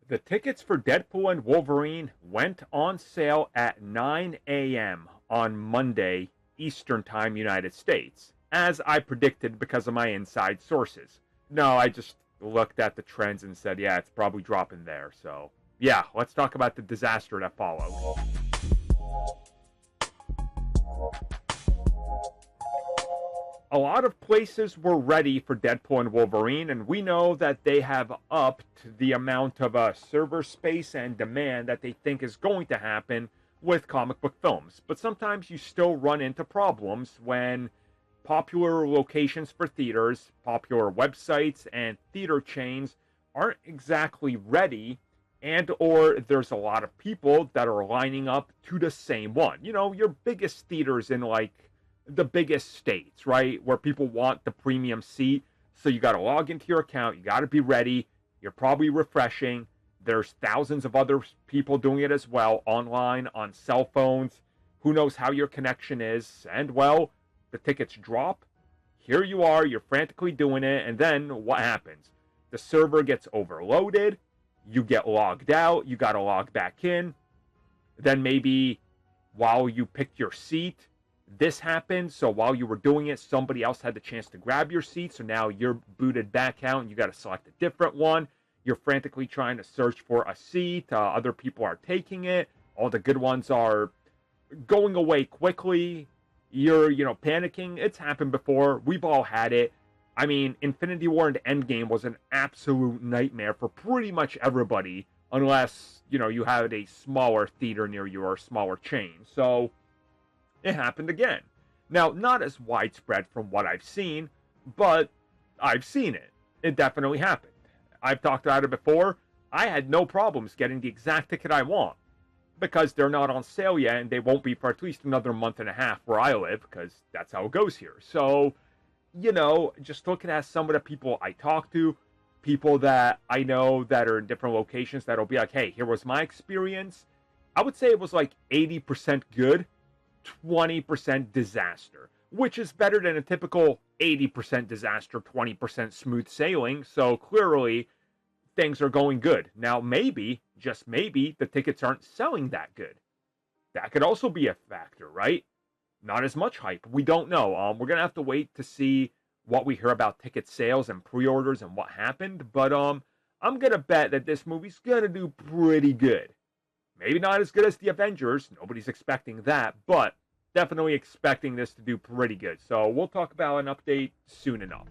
The tickets for Deadpool and Wolverine went on sale at 9 a.m. on Monday, Eastern Time, United States, as I predicted because of my inside sources. No, I just looked at the trends and said, yeah, it's probably dropping there. So, yeah, let's talk about the disaster that followed. A lot of places were ready for Deadpool and Wolverine, and we know that they have upped the amount of server space and demand that they think is going to happen with comic book films. But sometimes you still run into problems when popular locations for theaters, popular websites, and theater chains aren't exactly ready, and or there's a lot of people that are lining up to the same one. You know, your biggest theaters in like the biggest states, right? Where people want the premium seat. So you got to log into your account. You got to be ready. You're probably refreshing. There's thousands of other people doing it as well, online, on cell phones. Who knows how your connection is? And well, the tickets drop. Here you are. You're frantically doing it. And then what happens? The server gets overloaded. You get logged out. You got to log back in. Then maybe while you pick your seat, this happened, so while you were doing it, somebody else had the chance to grab your seat, so now you're booted back out and you got to select a different one. You're frantically trying to search for a seat. Other people are taking it. All the good ones are going away quickly. You're, panicking. It's happened before. We've all had it. I mean, Infinity War and Endgame was an absolute nightmare for pretty much everybody, unless, you had a smaller theater near you or a smaller chain. So it happened again. Now, not as widespread from what I've seen, but I've seen it. It definitely happened. I've talked about it before. I had no problems getting the exact ticket I want because they're not on sale yet, and they won't be for at least another month and a half where I live, because that's how it goes here. So, just looking at some of the people I talk to, people that I know that are in different locations that'll be like, hey, here was my experience. I would say it was like 80% good, 20% disaster, which is better than a typical 80% disaster, 20% smooth sailing. So clearly things are going good. Now, maybe, just maybe, the tickets aren't selling that good. That could also be a factor, right? Not as much hype. We don't know. We're going to have to wait to see what we hear about ticket sales and pre-orders and what happened. But I'm going to bet that this movie's going to do pretty good. Maybe not as good as the Avengers. Nobody's expecting that, but definitely expecting this to do pretty good. So we'll talk about an update soon enough.